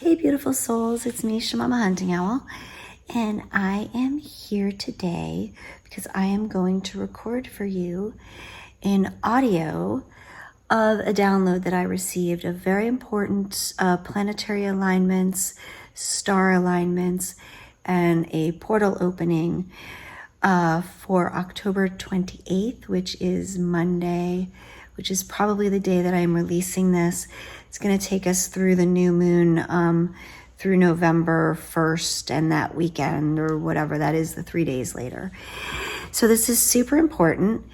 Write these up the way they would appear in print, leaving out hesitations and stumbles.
Hey beautiful souls, it's me, Shamama Hunting Owl, and I am here today because I am going to record for you an audio of a download that I received of very important planetary alignments, star alignments, and a portal opening for October 28th, which is Monday, which is probably the day that I'm releasing this. It's going to take us through the new moon through November 1st and that weekend or whatever that is, the 3 days later. So this is super important.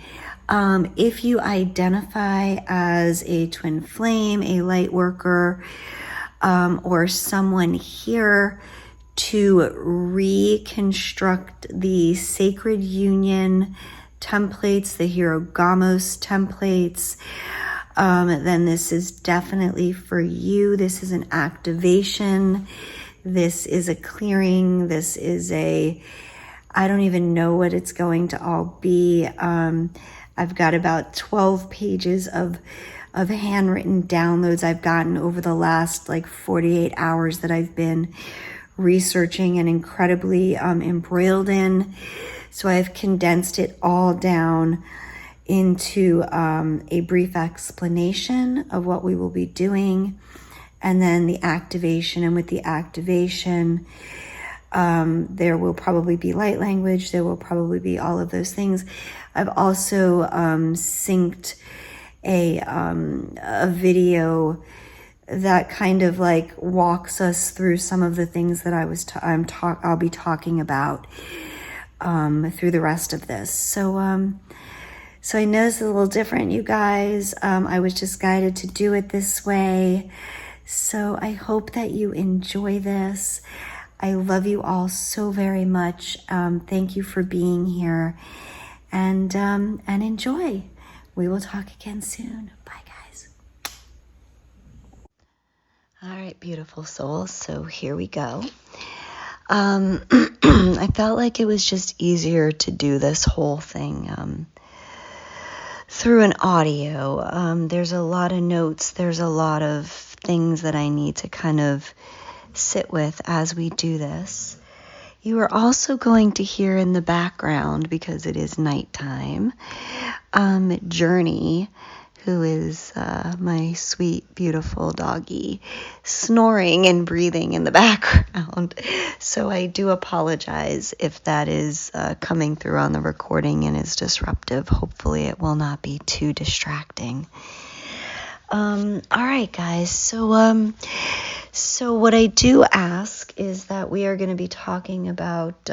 If you identify as a twin flame, a light worker, or someone here to reconstruct the sacred union templates, the Hirogamos templates, then this is definitely for you. This is an activation. This is a clearing. This is I don't even know what it's going to all be. I've got about 12 pages of handwritten downloads I've gotten over the last 48 hours that I've been researching and incredibly embroiled in. So I've condensed it all down into a brief explanation of what we will be doing, and then the activation. And with the activation, there will probably be light language. There will probably be all of those things. I've also synced a video that kind of walks us through some of the things that I'll be talking about through the rest of this. So I know this is a little different, you guys. I was just guided to do it this way. So I hope that you enjoy this. I love you all so very much. Thank you for being here, and enjoy. We will talk again soon. Bye, guys. All right, beautiful souls. So here we go. I felt like it was just easier to do this whole thing through an audio. There's a lot of notes. There's a lot of things that I need to kind of sit with as we do this. You are also going to hear in the background, because it is nighttime, Journey, who is my sweet, beautiful doggy, snoring and breathing in the background. So I do apologize if that is coming through on the recording and is disruptive. Hopefully it will not be too distracting. All right, guys. So what I do ask is that we are going to be talking about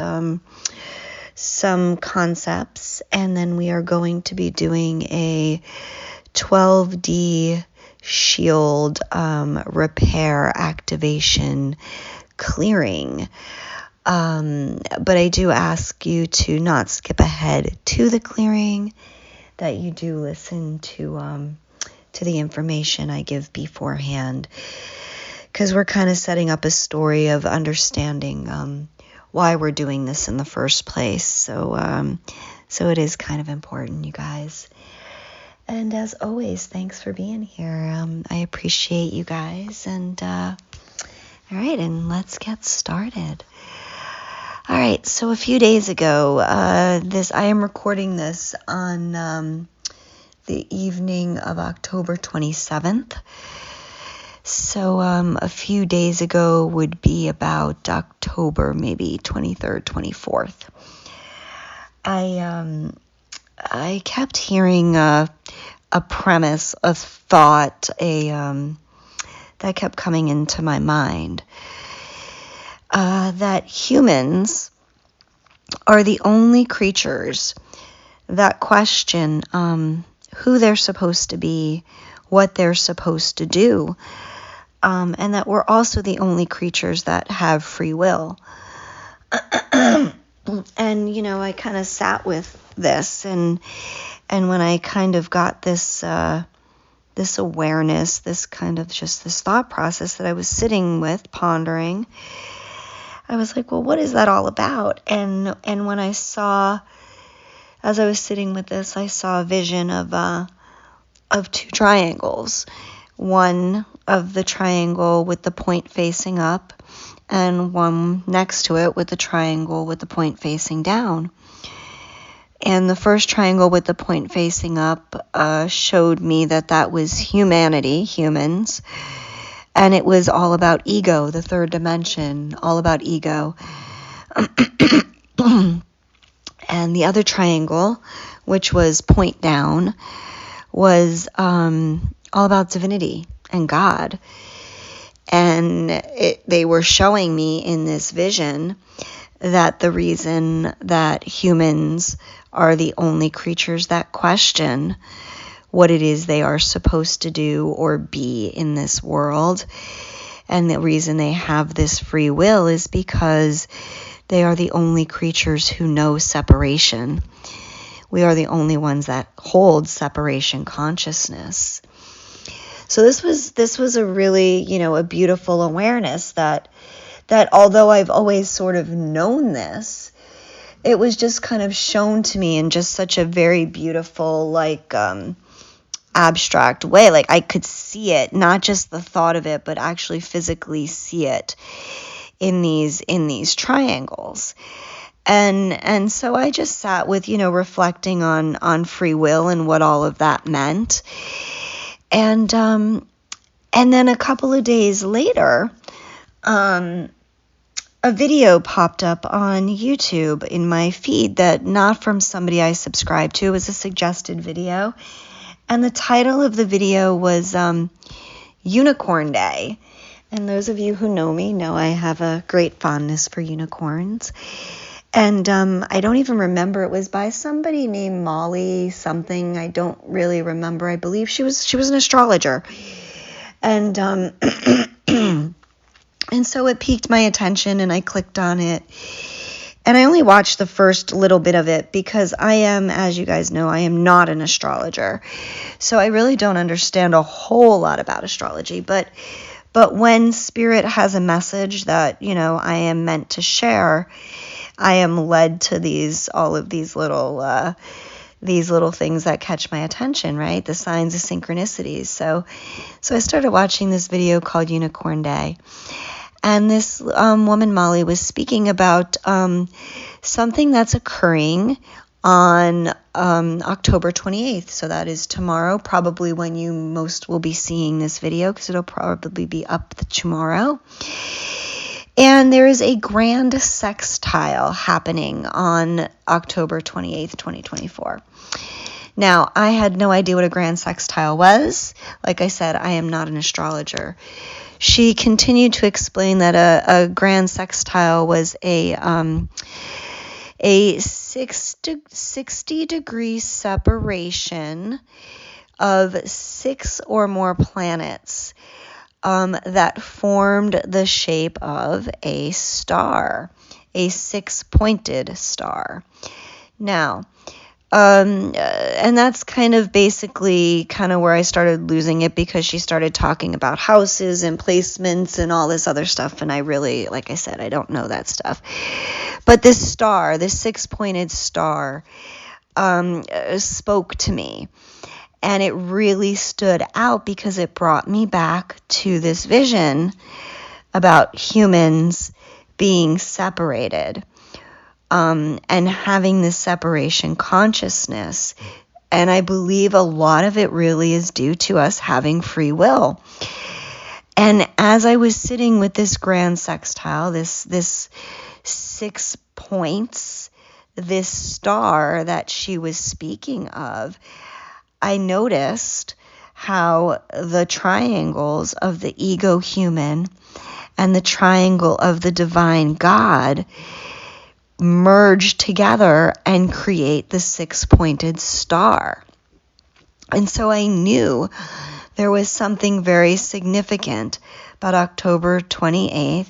some concepts, and then we are going to be doing a 12D shield repair activation clearing. But I do ask you to not skip ahead to the clearing, that you do listen to the information I give beforehand, because we're kind of setting up a story of understanding why we're doing this in the first place. So it is kind of important, you guys. And as always, thanks for being here. I appreciate you guys. And all right, and let's get started. All right, so a few days ago, I am recording this on the evening of October 27th. So a few days ago would be about October, maybe 23rd, 24th. I kept hearing a premise, a thought, that kept coming into my mind, that humans are the only creatures that question who they're supposed to be, what they're supposed to do, and that we're also the only creatures that have free will. And, I kind of sat with this, and when I kind of got this awareness, this kind of just this thought process that I was sitting with, pondering, I was like, well, what is that all about? And when I saw, as I was sitting with this, I saw a vision of two triangles, one of the triangle with the point facing up, and one next to it with the triangle with the point facing down. And the first triangle with the point facing up showed me that was humanity, humans, and it was all about ego, the third dimension, all about ego. And the other triangle, which was point down, was all about divinity and God. And they were showing me in this vision that the reason that humans are the only creatures that question what it is they are supposed to do or be in this world, and the reason they have this free will, is because they are the only creatures who know separation. We are the only ones that hold separation consciousness. So this was a really, a beautiful awareness that although I've always sort of known this, it was just kind of shown to me in just such a very beautiful, abstract way. Like I could see it, not just the thought of it, but actually physically see it in these triangles. And so I just sat with, reflecting on free will and what all of that meant. And then a couple of days later, a video popped up on YouTube in my feed that not from somebody I subscribed to. It was a suggested video. And the title of the video was Unicorn Day. And those of you who know me know I have a great fondness for unicorns. And I don't even remember. It was by somebody named Molly something. I don't really remember. I believe she was an astrologer. And and so it piqued my attention, and I clicked on it. And I only watched the first little bit of it because I am, as you guys know, I am not an astrologer. So I really don't understand a whole lot about astrology. But when Spirit has a message that, I am meant to share, I am led to all of these little things that catch my attention, right? The signs of synchronicities. So I started watching this video called Unicorn Day. And this woman, Molly, was speaking about something that's occurring on October 28th. So that is tomorrow, probably when you most will be seeing this video, because it'll probably be up tomorrow. And there is a grand sextile happening on October 28th, 2024. Now, I had no idea what a grand sextile was. Like I said, I am not an astrologer. She continued to explain that a grand sextile was a 60-degree separation of 6 or more planets that formed the shape of a star, a 6-pointed star. Now, and that's kind of basically where I started losing it, because she started talking about houses and placements and all this other stuff. And I really, like I said, I don't know that stuff. But this star, this 6-pointed star, spoke to me. And it really stood out because it brought me back to this vision about humans being separated. And having this separation consciousness. And I believe a lot of it really is due to us having free will. And as I was sitting with this grand sextile, this 6 points, this star that she was speaking of, I noticed how the triangles of the ego human and the triangle of the divine God merge together and create the 6-pointed star. And so I knew there was something very significant about October 28th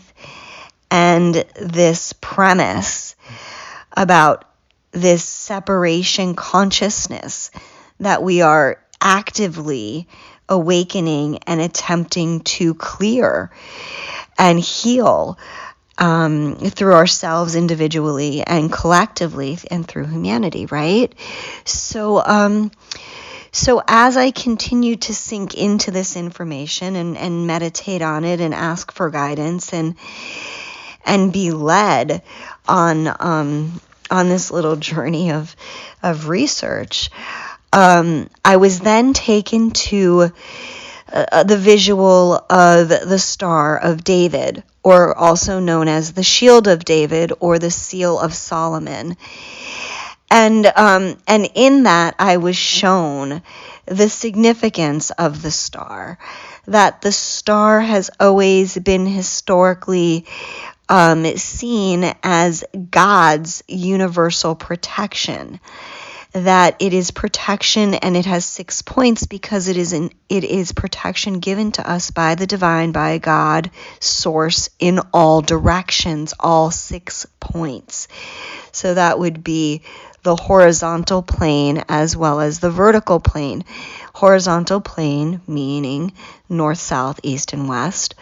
and this premise about this separation consciousness that we are actively awakening and attempting to clear and heal through ourselves individually and collectively and through humanity, right? So So as I continue to sink into this information and meditate on it and ask for guidance and be led on this little journey of research, I was then taken to the visual of the Star of David, or also known as the Shield of David or the Seal of Solomon. And in that, I was shown the significance of the star, that the star has always been historically seen as God's universal protection, that it is protection, and it has 6 points because it is protection given to us by the divine, by God, source, in all directions, all 6 points. So that would be the horizontal plane as well as the vertical plane. Horizontal plane meaning north, south, east, and west.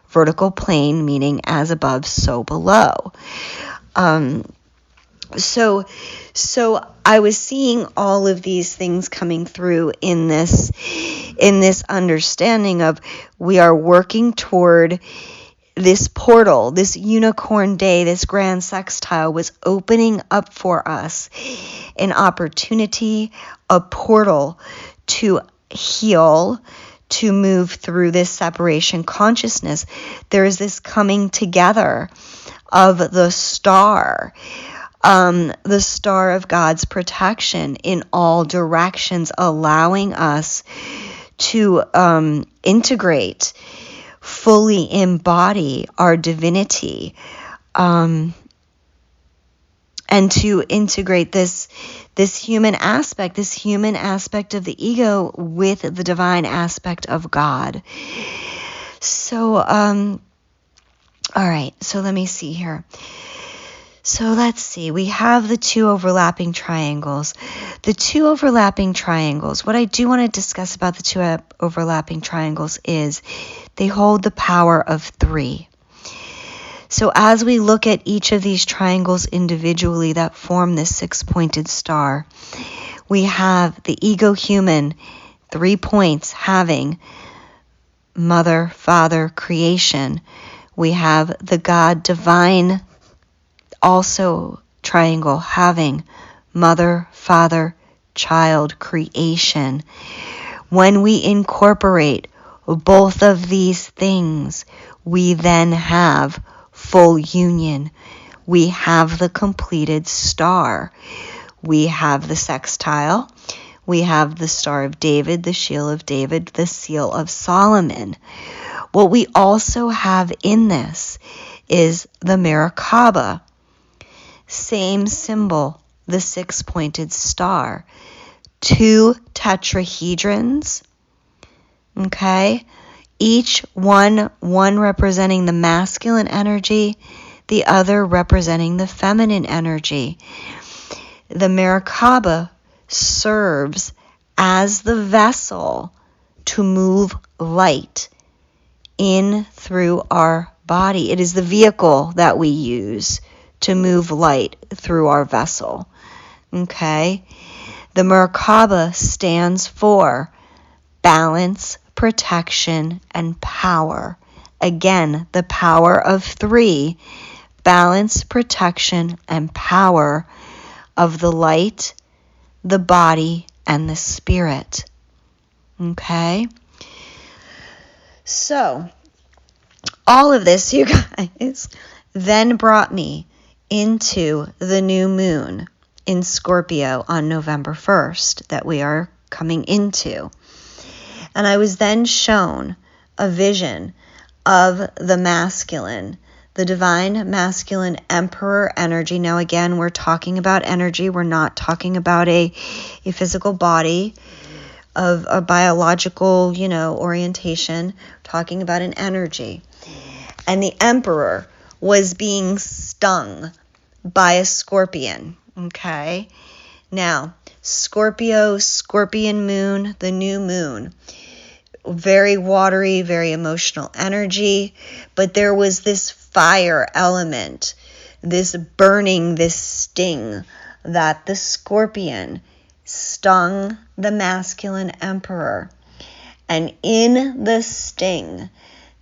Vertical plane meaning as above, so below. So I was seeing all of these things coming through in this understanding of we are working toward this portal, this unicorn day, this grand sextile was opening up for us an opportunity, a portal to heal, to move through this separation consciousness. There is this coming together of the star of God's protection in all directions, allowing us to integrate, fully embody our divinity, and to integrate this human aspect of the ego with the divine aspect of God. So, all right, so let me see here. So let's see, we have the 2 overlapping triangles. The 2 overlapping triangles, what I do want to discuss about the 2 overlapping triangles is they hold the power of 3. So as we look at each of these triangles individually that form this 6-pointed star, we have the ego human, 3 points, having mother, father, creation. We have the God divine, also triangle, having mother, father, child, creation. When we incorporate both of these things, we then have full union. We have the completed star. We have the sextile. We have the Star of David, the Shield of David, the Seal of Solomon. What we also have in this is the Merkaba. Same symbol, the 6-pointed star. 2 tetrahedrons, okay? Each one representing the masculine energy, the other representing the feminine energy. The Merkaba serves as the vessel to move light in through our body. It is the vehicle that we use to move light through our vessel. Okay? The Merkaba stands for balance, protection, and power. Again, the power of 3, balance, protection, and power of the light, the body, and the spirit. Okay? So, all of this, you guys, then brought me into the new moon in Scorpio on November 1st that we are coming into. And I was then shown a vision of the masculine, the divine masculine emperor energy. Now again, we're talking about energy. We're not talking about a physical body of a biological, orientation. We're talking about an energy. And the emperor was being stung by a scorpion. Okay? Now, Scorpio, scorpion moon, the new moon. Very watery, very emotional energy. But there was this fire element, this burning, this sting that the scorpion stung the masculine emperor. And in the sting,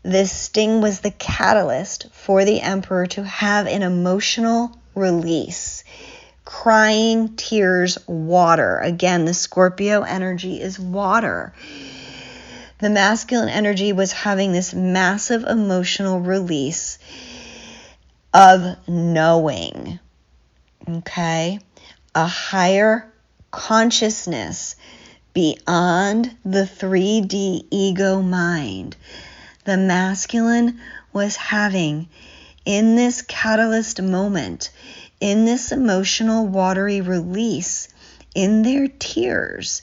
this sting was the catalyst for the emperor to have an emotional release. Crying, tears, water. Again, the Scorpio energy is water. The masculine energy was having this massive emotional release of knowing. Okay? A higher consciousness beyond the 3D ego mind. The masculine was having, in this catalyst moment, in this emotional watery release, in their tears,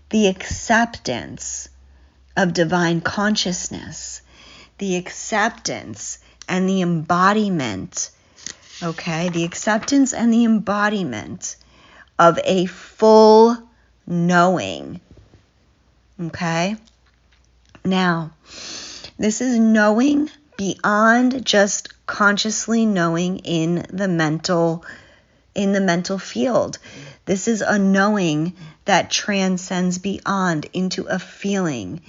the acceptance of divine consciousness, the acceptance and the embodiment, okay, the acceptance and the embodiment of a full knowing, okay? Now, this is knowing beyond just consciously knowing in the mental field. This is a knowing that transcends beyond into a feeling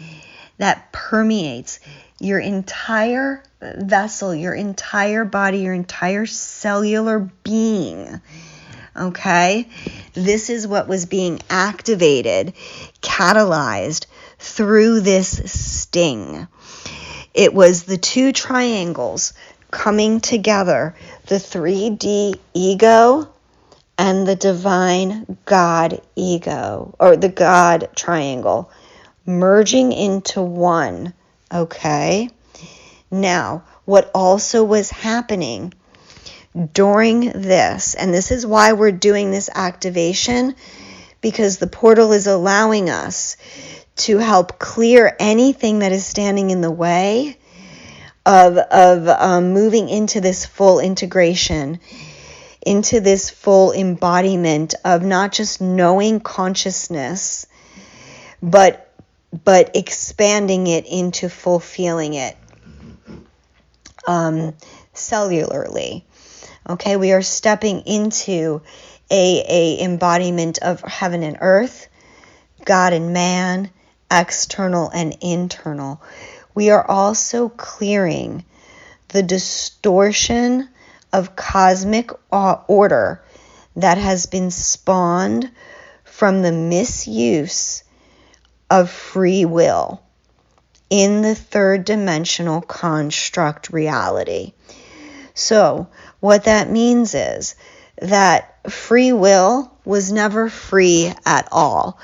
that permeates your entire vessel, your entire body, your entire cellular being. Okay? This is what was being activated, catalyzed through this sting. It was the two triangles coming together, the 3D ego and the divine God ego, or the God triangle, merging into one, okay? Now, what also was happening during this, and this is why we're doing this activation, because the portal is allowing us to help clear anything that is standing in the way of moving into this full integration, into this full embodiment of not just knowing consciousness, but expanding it into full feeling it cellularly. Okay, we are stepping into a embodiment of heaven and earth, God and man, external and internal. We are also clearing the distortion of cosmic order that has been spawned from the misuse of free will in the third dimensional construct reality. So what that means is that free will was never free at all.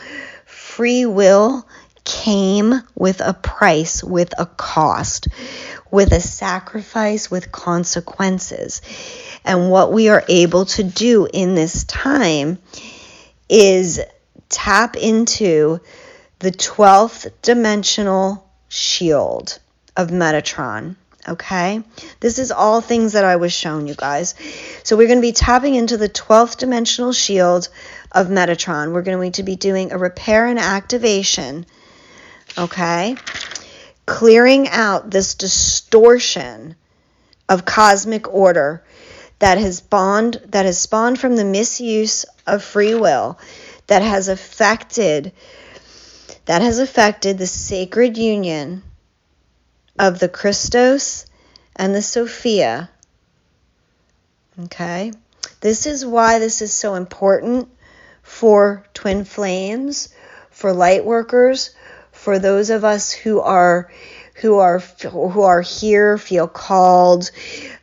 Free will came with a price, with a cost, with a sacrifice, with consequences. And what we are able to do in this time is tap into the 12th dimensional shield of Metatron. Okay? This is all things that I was shown, you guys. So we're going to be tapping into the 12th dimensional shield of Metatron. We're going to be doing a repair and activation. Okay? Clearing out this distortion of cosmic order that has spawned from the misuse of free will, that has affected the sacred union of the Christos and the Sophia. Okay? This is why this is so important for twin flames, for light workers, for those of us who are here, feel called,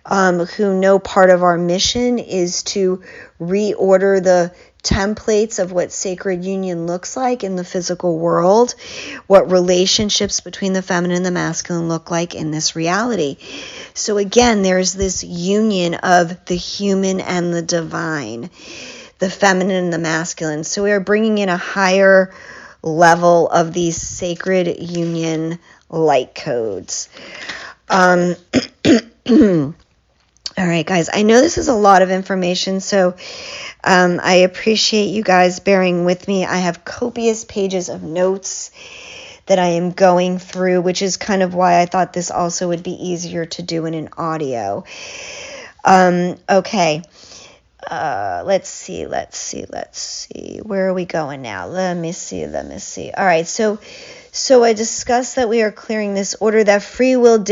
who know part of our mission is to reorder the templates of what sacred union looks like in the physical world, what relationships between the feminine and the masculine look like in this reality. So again, there's this union of the human and the divine, the feminine and the masculine. So we are bringing in a higher level of these sacred union light codes. All right, guys, I know this is a lot of information, so I appreciate you guys bearing with me. I have copious pages of notes that I am going through, which is kind of why I thought this also would be easier to do in an audio. Okay. let's see. Where are we going now? Let me see. All right, so I discussed that we are clearing this order, that free will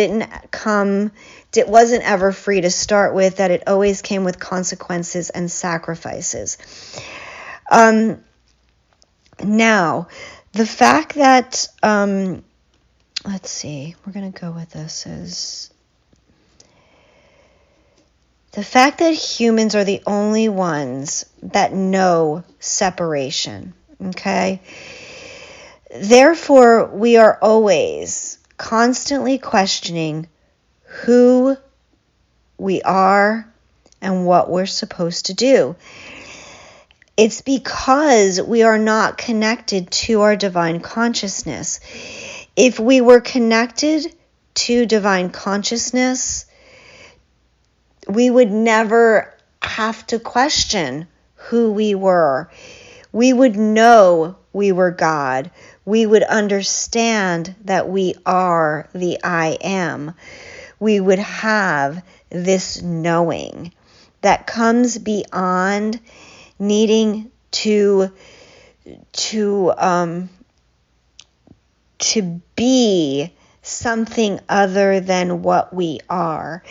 wasn't ever free to start with, that it always came with consequences and sacrifices. Now, the fact that, let's see, we're going to go with this as the fact that humans are the only ones that know separation, okay? Therefore, we are always constantly questioning who we are and what we're supposed to do. It's because we are not connected to our divine consciousness. If we were connected to divine consciousness, we would never have to question who we were. We would know we were God. We would understand that we are the I am. We would have this knowing that comes beyond needing to be something other than what we are.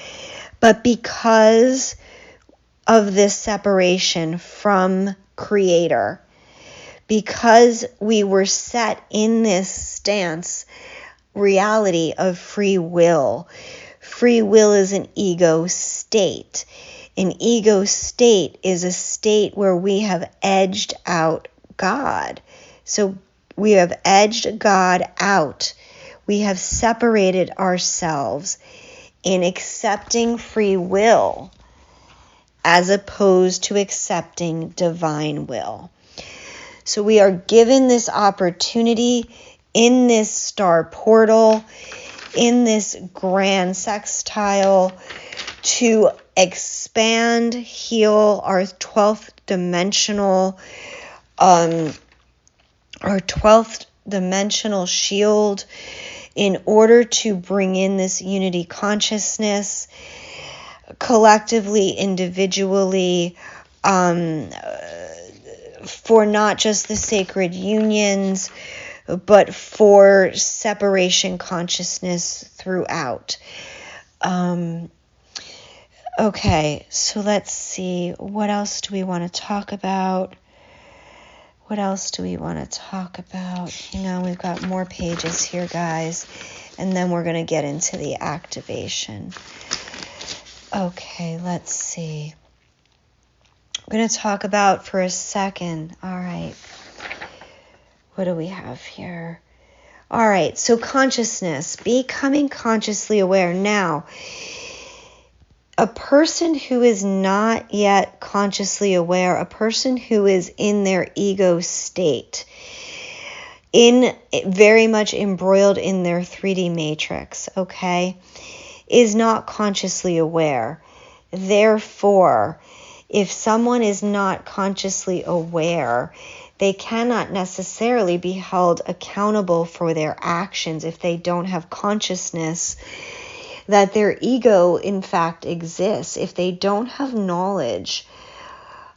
But because of this separation from Creator, because we were set in this stance reality of free will is an ego state. An ego state is a state where we have edged out God. So we have edged God out. We have separated ourselves in accepting free will as opposed to accepting divine will. So we are given this opportunity in this star portal, in this grand sextile, to expand, heal our 12th dimensional shield, in order to bring in this unity consciousness, collectively, individually, for not just the sacred unions, but for separation consciousness throughout. Okay, so let's see. What else do we want to talk about? What else do we want to talk about? We've got more pages here, guys. And then we're going to get into the activation. Okay, let's see. I'm going to talk about for a second. All right. What do we have here? All right, so consciousness, becoming consciously aware. Now, a person who is not yet consciously aware, a person who is in their ego state, very much embroiled in their 3D matrix, okay, is not consciously aware. Therefore, if someone is not consciously aware, they cannot necessarily be held accountable for their actions if they don't have consciousness that their ego, in fact, exists. If they don't have knowledge,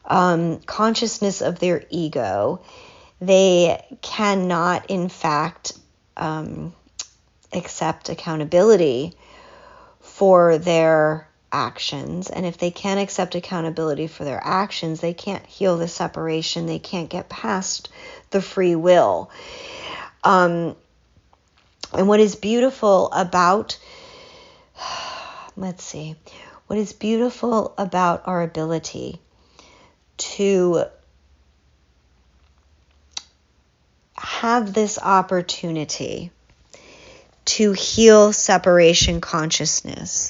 consciousness of their ego, they cannot, in fact, accept accountability for their actions. And if they can't accept accountability for their actions, they can't heal the separation. They can't get past the free will. And what is beautiful about what is beautiful about our ability to have this opportunity to heal separation consciousness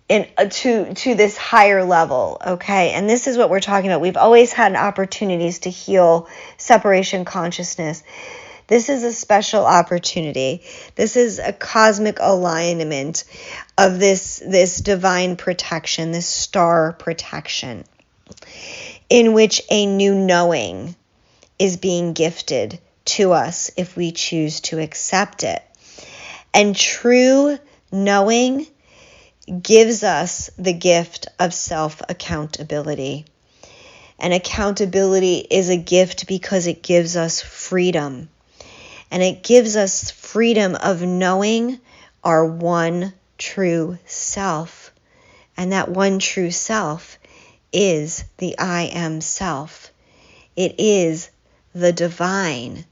and to this higher level, okay? And this is what we're talking about. We've always had opportunities to heal separation consciousness. This is a special opportunity. This is a cosmic alignment of this divine protection, this star protection, in which a new knowing is being gifted to us if we choose to accept it. And true knowing gives us the gift of self-accountability. And accountability is a gift because it gives us freedom. And it gives us freedom of knowing our one true self. And that one true self is the I am self. It is the divine.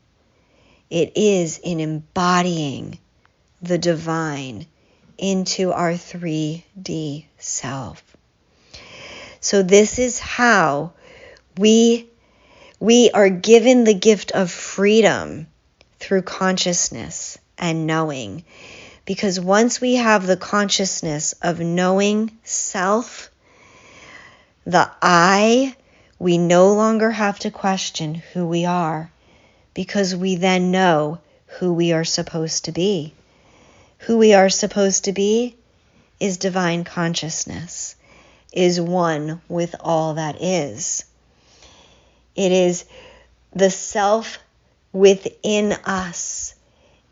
It is in embodying the divine into our 3D self. So this is how we are given the gift of freedom through consciousness and knowing. Because once we have the consciousness of knowing self, the I, we no longer have to question who we are, because we then know who we are supposed to be. Who we are supposed to be is divine consciousness, is one with all that is. It is the self within us.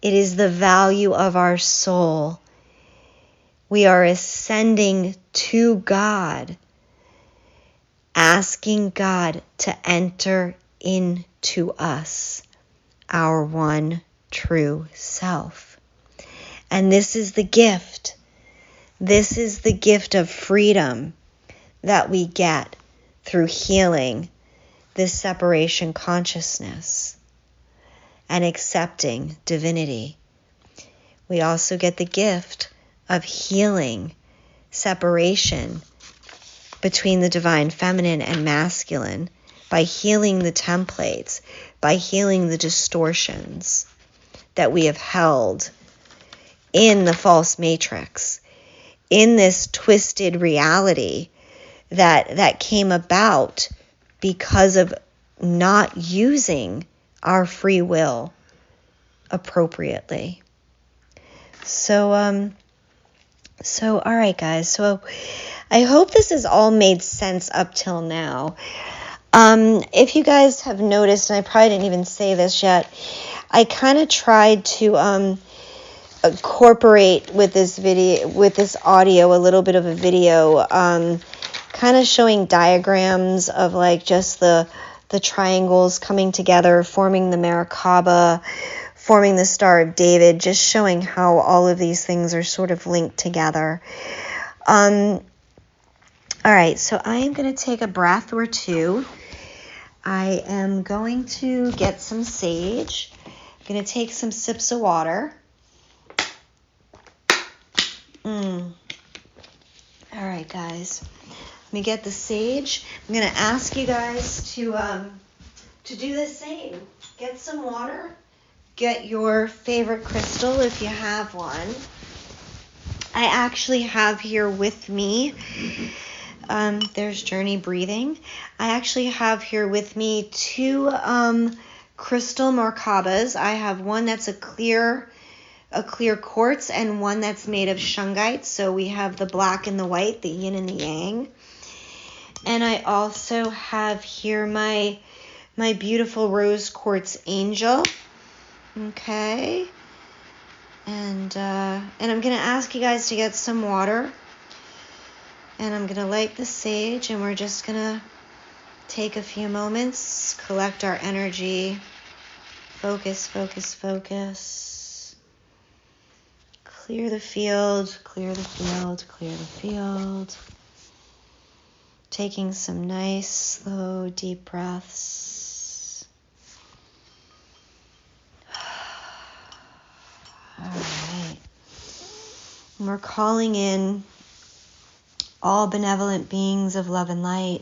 It is the value of our soul. We are ascending to God, asking God to enter into us, our one true self. And this is the gift. This is the gift of freedom that we get through healing this separation consciousness and accepting divinity. We also get the gift of healing separation between the divine feminine and masculine by healing the templates, by healing the distortions that we have held in the false matrix, in this twisted reality that came about because of not using our free will appropriately. So all right, guys. So I hope this has all made sense up till now. If you guys have noticed, and I probably didn't even say this yet, I kind of tried to incorporate with this video, with this audio, a little bit of a video, kind of showing diagrams of like just the triangles coming together, forming the Merkaba, forming the Star of David, just showing how all of these things are sort of linked together. All right, so I am going to take a breath or two. I am going to get some sage. I'm going to take some sips of water. All right, guys. Let me get the sage. I'm going to ask you guys to do the same. Get some water. Get your favorite crystal if you have one. I actually have here with me, there's Journey Breathing. I actually have here with me two crystal Merkabas. I have one that's a clear quartz and one that's made of shungite. So we have the black and the white, the yin and the yang. And I also have here my beautiful rose quartz angel. Okay. And I'm going to ask you guys to get some water. And I'm going to light the sage, and we're just going to take a few moments, collect our energy, focus. Clear the field. Taking some nice, slow, deep breaths. All right. And we're calling in all benevolent beings of love and light.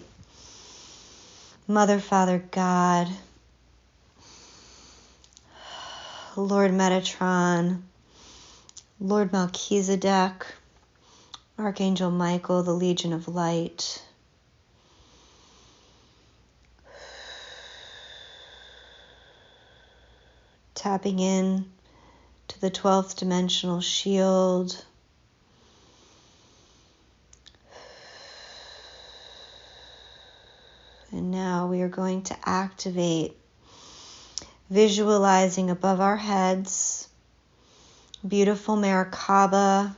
Mother, Father, God, Lord Metatron, Lord Melchizedek, Archangel Michael, the Legion of Light. Tapping in to the 12th dimensional shield. And now we are going to activate, visualizing above our heads, beautiful Merkaba,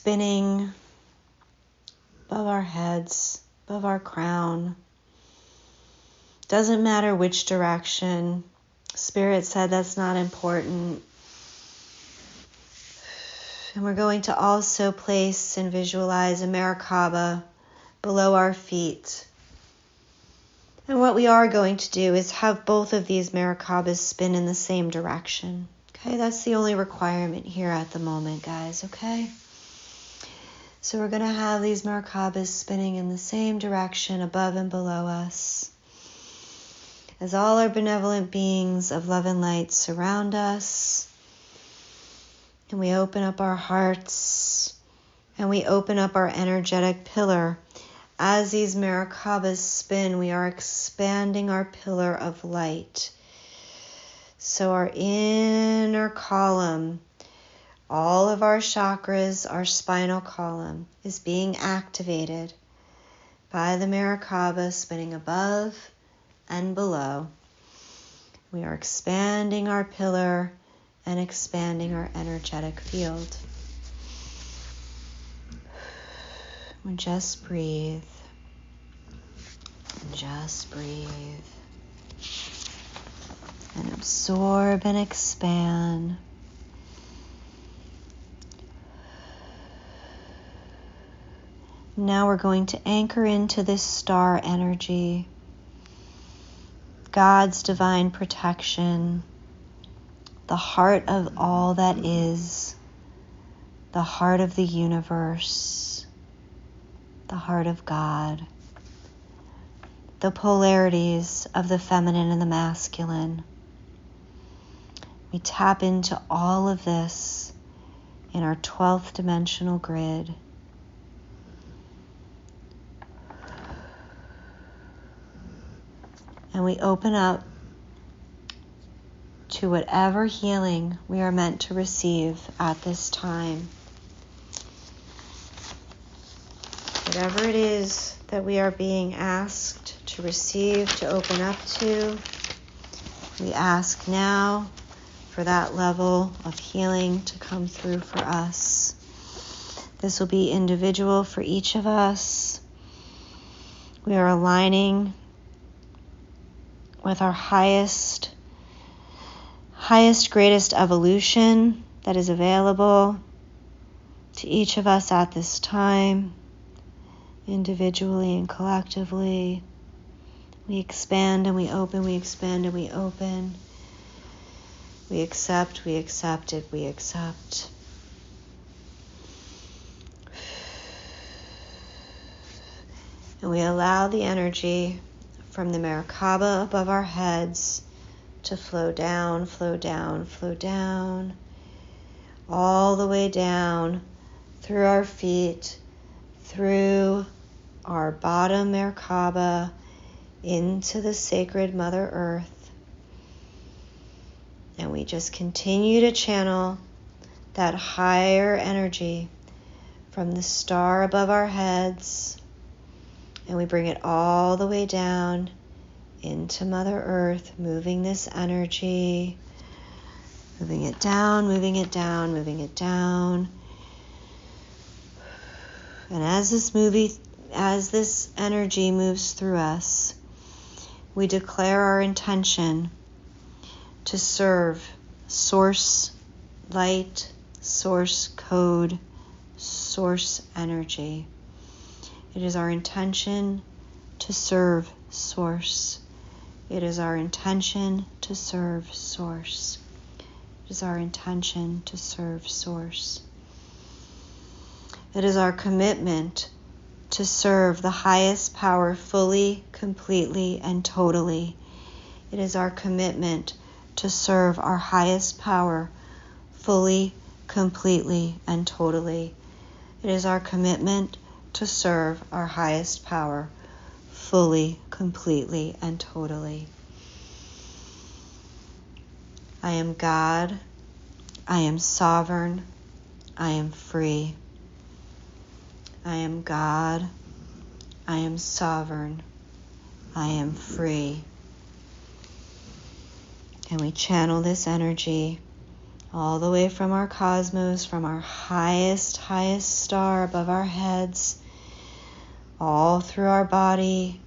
spinning above our heads, above our crown. Doesn't matter which direction. Spirit said that's not important. And we're going to also place and visualize a Merkaba below our feet. And what we are going to do is have both of these Merkabas spin in the same direction. Okay, that's the only requirement here at the moment, guys, okay? So we're going to have these Merkabas spinning in the same direction above and below us, as all our benevolent beings of love and light surround us. And we open up our hearts and we open up our energetic pillar. As these Merkabas spin, we are expanding our pillar of light. So our inner column, all of our chakras, our spinal column is being activated by the Merkaba spinning above and below. We are expanding our pillar and expanding our energetic field. And just breathe. Just breathe. And absorb and expand. Now we're going to anchor into this star energy, God's divine protection, the heart of all that is, the heart of the universe, the heart of God, the polarities of the feminine and the masculine. We tap into all of this in our 12th dimensional grid. And we open up to whatever healing we are meant to receive at this time. Whatever it is that we are being asked to receive, to open up to, we ask now for that level of healing to come through for us. This will be individual for each of us. We are aligning with our highest, greatest evolution that is available to each of us at this time, individually and collectively. We expand and we open, we expand and we open. We accept it, we accept. And we allow the energy from the Merkaba above our heads to flow down, flow down, flow down, all the way down through our feet, through our bottom Merkaba, into the sacred Mother Earth. And we just continue to channel that higher energy from the star above our heads, and we bring it all the way down into Mother Earth, moving this energy, moving it down, moving it down, moving it down. And as this energy moves through us, we declare our intention to serve source light, source code, source energy. It is our intention to serve source. It is our intention to serve source. It is our intention to serve source. It is our commitment to serve the highest power fully, completely, and totally. It is our commitment to serve our highest power fully, completely, and totally. It is our commitment to serve our highest power fully, completely, and totally. I am God. I am sovereign. I am free. I am God. I am sovereign. I am free. And we channel this energy all the way from our cosmos, from our highest star above our heads, all through our body,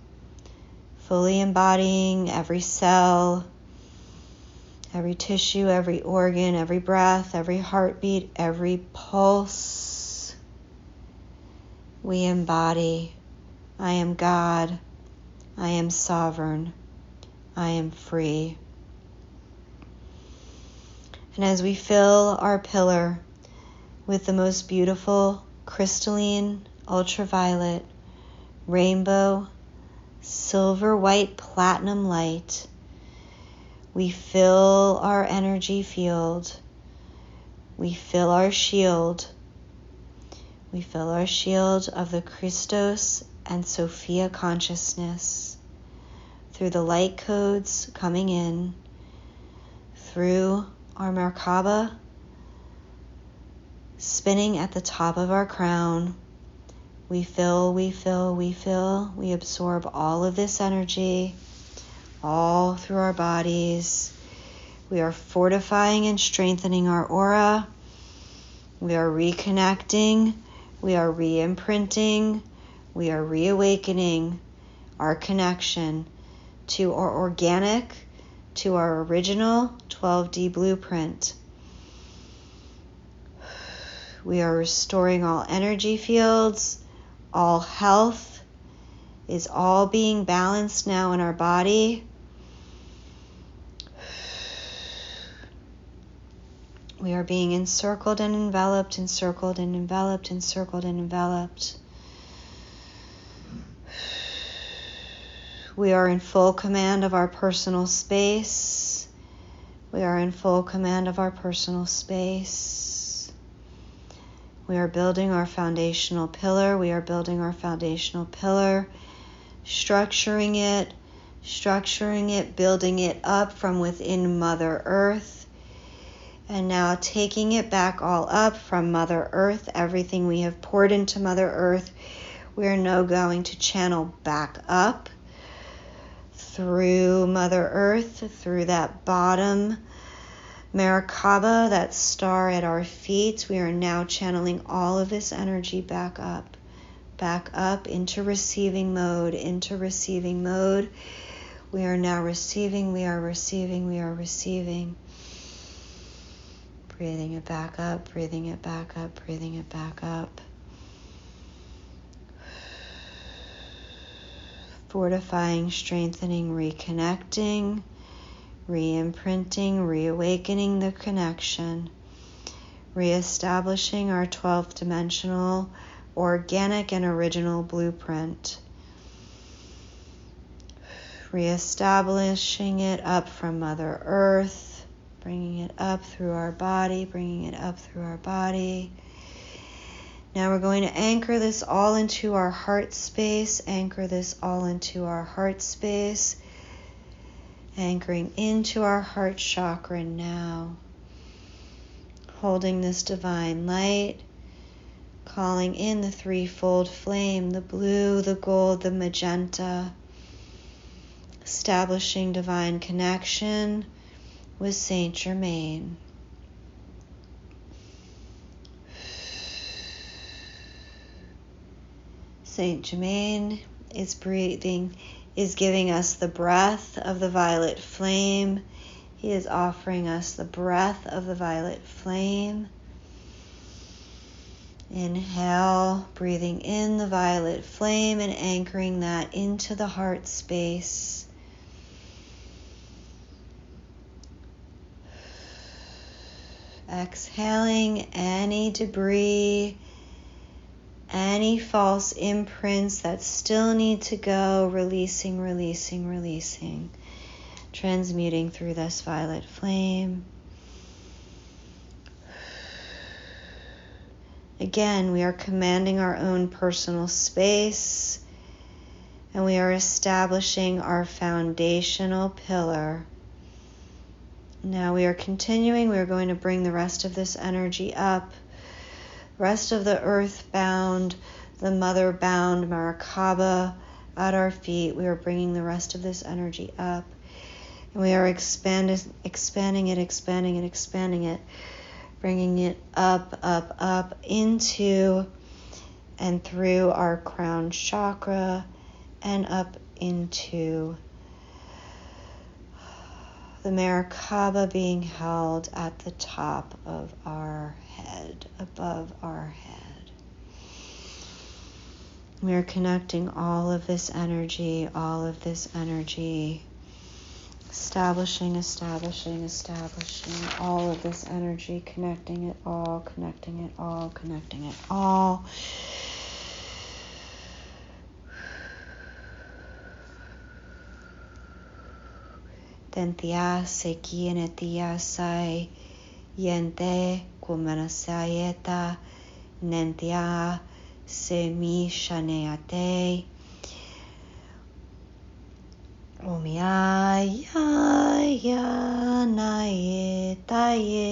fully embodying every cell, every tissue, every organ, every breath, every heartbeat, every pulse. We embody, I am God, I am sovereign, I am free. And as we fill our pillar with the most beautiful, crystalline, ultraviolet, rainbow, silver white platinum light, we fill our energy field. We fill our shield. We fill our shield of the Christos and Sophia consciousness through the light codes coming in, through our Merkaba spinning at the top of our crown. We fill, we fill, we fill. We absorb all of this energy all through our bodies. We are fortifying and strengthening our aura. We are reconnecting. We are re-imprinting. We are reawakening our connection to our organic, to our original 12D blueprint. We are restoring all energy fields. All health is all being balanced now in our body. We are being encircled and enveloped, encircled and enveloped, encircled and enveloped. We are in full command of our personal space. We are in full command of our personal space. We are building our foundational pillar. We are building our foundational pillar, structuring it, building it up from within Mother Earth. And now taking it back all up from Mother Earth, everything we have poured into Mother Earth, we are now going to channel back up through Mother Earth, through that bottom Merkaba, that star at our feet. We are now channeling all of this energy back up into receiving mode, We are now receiving, we are receiving. Breathing it back up, breathing it back up, breathing it back up. Fortifying, strengthening, reconnecting, re-imprinting, reawakening the connection, reestablishing our 12th dimensional, organic and original blueprint, reestablishing it up from Mother Earth, bringing it up through our body, Now we're going to anchor this all into our heart space, anchoring into our heart chakra now, holding this divine light, calling in the threefold flame, the blue, the gold, the magenta, establishing divine connection with Saint Germain. Saint Germain is giving us the breath of the violet flame. He is offering us the breath of the violet flame. Inhale, breathing in the violet flame and anchoring that into the heart space. Exhaling any debris, any false imprints that still need to go, releasing, transmuting through this violet flame. Again, we are commanding our own personal space, and we are establishing our foundational pillar. Now we are continuing. We are going to bring the rest of this energy up. Rest of the earth-bound, the mother-bound Merkaba at our feet. We are bringing the rest of this energy up. And we are expanding it bringing it up, up, up into and through our crown chakra and up into the Merkaba, being held at the top of our head, above our head. We are connecting all of this energy, establishing all of this energy, connecting it all. Tentia seki enetia sai yente kumanasayeta nentia semi shaneate Omiaya naetaye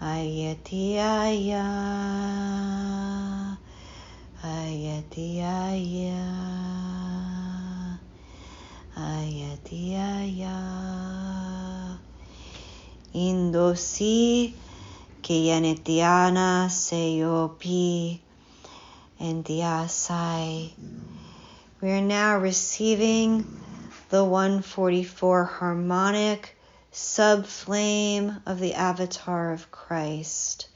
ayetiaya Indosi kiyanetiana seyopi endiasai. We are now receiving the 144 harmonic sub-flame of the Avatar of Christ.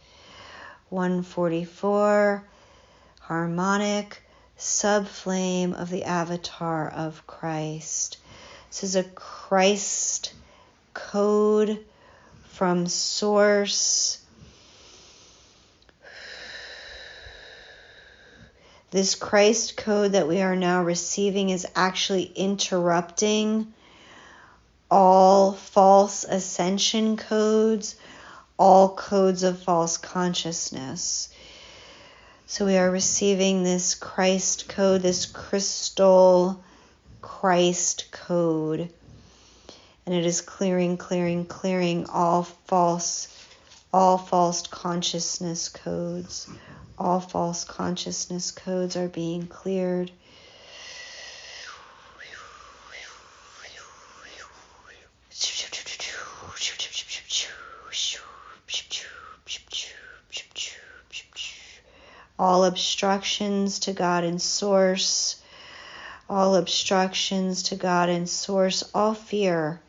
144 harmonic sub-flame of the Avatar of Christ. This is a Christ code from Source. This Christ code that we are now receiving is actually interrupting all false ascension codes, all codes of false consciousness. So we are receiving this Christ code, this crystal Christ code. And it is clearing all false consciousness codes. All false consciousness codes are being cleared. All obstructions to God and Source. All obstructions to God and Source. All fear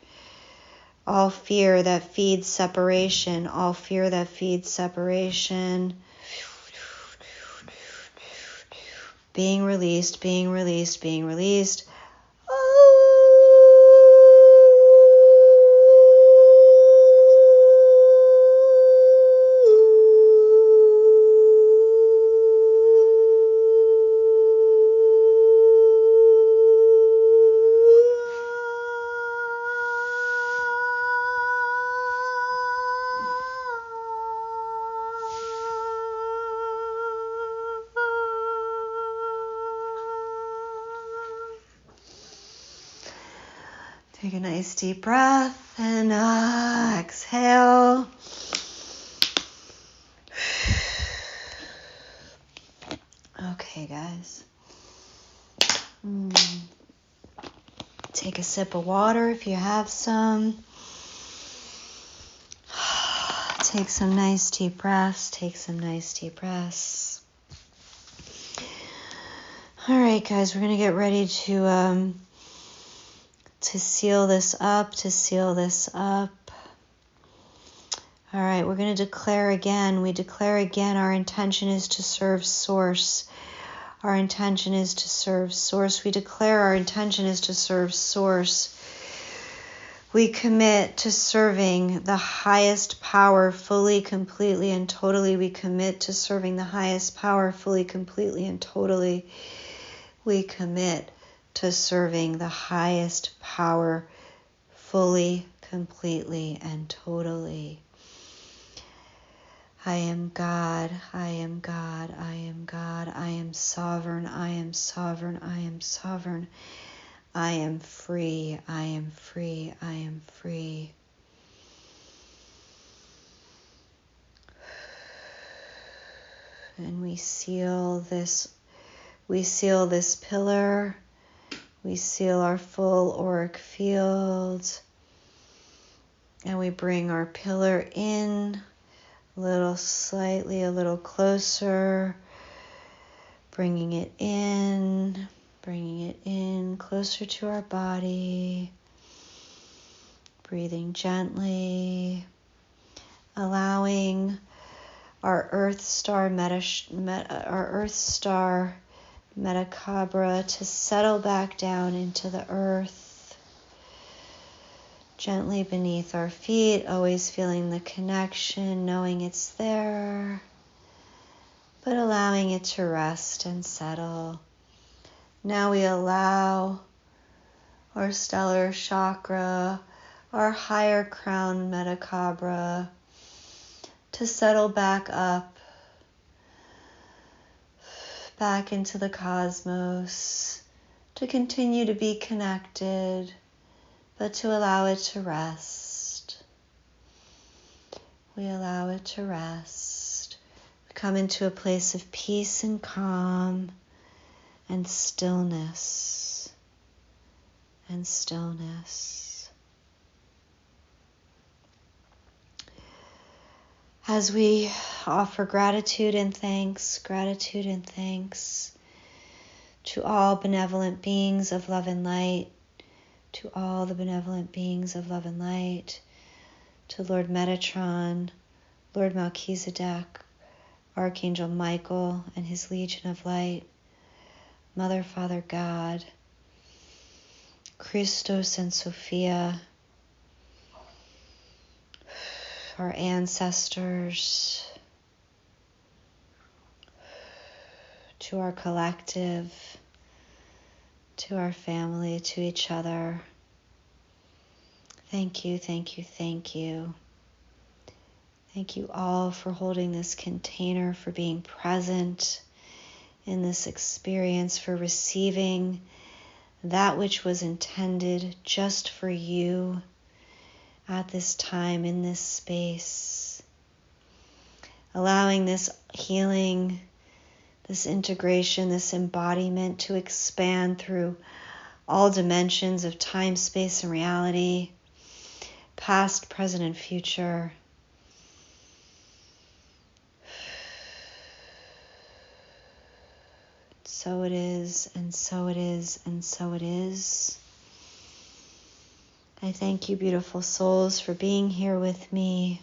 that feeds separation. All fear that feeds separation. Being released. Take a nice deep breath and exhale. Okay, guys. Take a sip of water if you have some. Take some nice deep breaths. All right, guys, we're going to get ready to seal this up, All right, we're going to declare again. We declare again our intention is to serve Source. Our intention is to serve Source. We declare our intention is to serve Source. We commit to serving the highest power fully, completely, and totally. We commit to serving the highest power fully, completely, and totally. We commit to serving the highest power fully, completely, and totally. I am God, I am God, I am God, I am sovereign, I am sovereign, I am sovereign. I am free, I am free, I am free. And we seal this pillar. We seal our full auric field. And we bring our pillar in a little closer, bringing it in closer to our body, breathing gently, allowing our Earth Star Metacobra to settle back down into the earth, gently beneath our feet, always feeling the connection, knowing it's there, but allowing it to rest and settle. Now we allow our stellar chakra, our higher crown Metacobra, to settle back up, back into the cosmos, to continue to be connected, but to allow it to rest. We allow it to rest. We come into a place of peace and calm and stillness. And stillness. As we offer gratitude and thanks to all benevolent beings of love and light, to all the benevolent beings of love and light, to Lord Metatron, Lord Melchizedek, Archangel Michael and his Legion of Light, Mother, Father, God, Christos and Sophia, our ancestors, to our collective, to our family, to each other. Thank you, thank you, thank you. Thank you all for holding this container, for being present in this experience, for receiving that which was intended just for you at this time, in this space. Allowing this healing, this integration, this embodiment to expand through all dimensions of time, space, and reality, past, present, and future. So it is, and so it is, and so it is. I thank you, beautiful souls, for being here with me.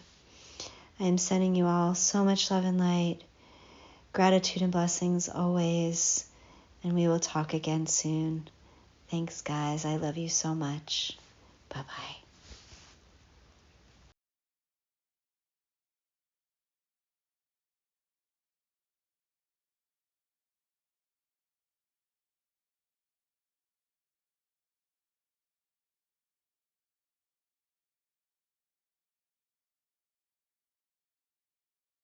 I am sending you all so much love and light, gratitude and blessings always, and we will talk again soon. Thanks, guys. I love you so much. Bye-bye.